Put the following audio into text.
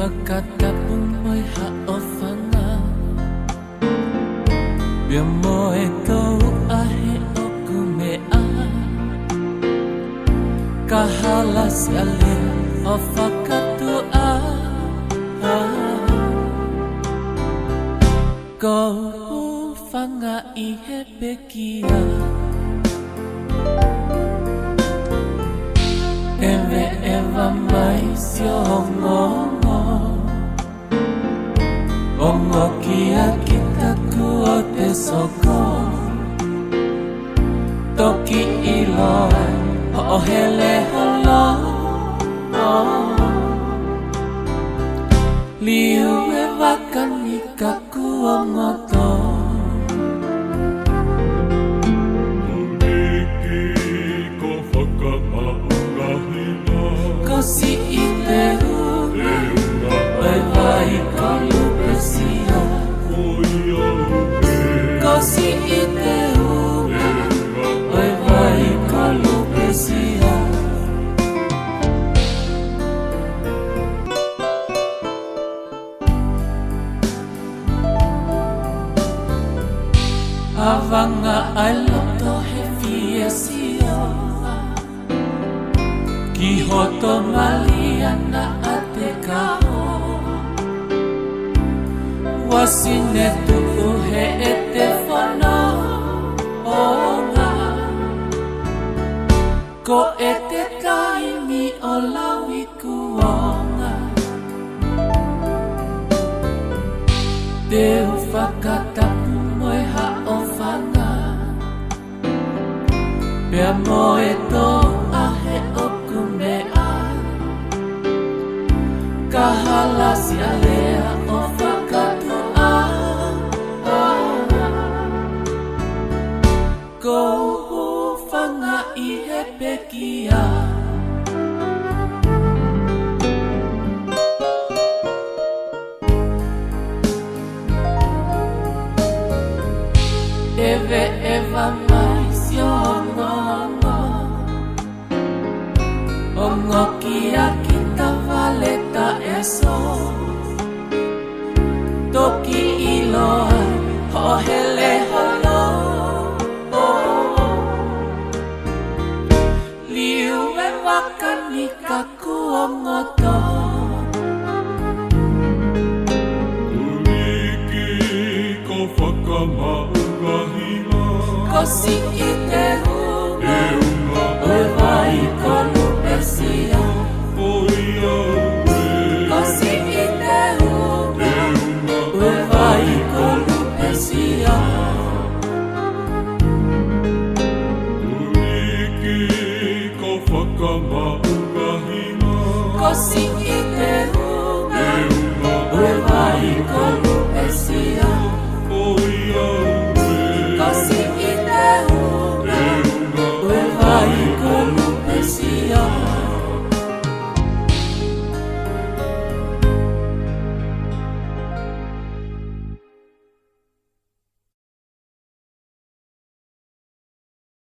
whakatapu moi haʻowhanga Pia moe kou ahe o ku mea Ka hala si ale o whakatua Kou whanga I he pekia Ewe ewa mai si o ngongo Ongo kia kita ku o te soko Toki iloa o hele holo Liu e wakani ka ku o ngoto Si I te unga Oi vai ka lupesia Ko si I te unga Oi vai ka lupesia Avanga ai loto he fiesia Ki hoto maliana a te kao Wasine tu uhe e te whono Onga Ko e te kaimi o lawi kuonga Te whakatapu moe haʻowhanga Pea moe tō ahe o Ka hala si alea o whakatua Kou whanga I he pekia Ewe ewa mai si o ngongo Ongo kia kita valeta eso Toki iloa ho hele holo Liu e wakani ka ku o ngoto Uniki ko whakamaungahima Ko si I te unga Oi vai ko lupesia Ko si I te unga Oi vai ko lupesia Uniki ko whakamaungahima Ko si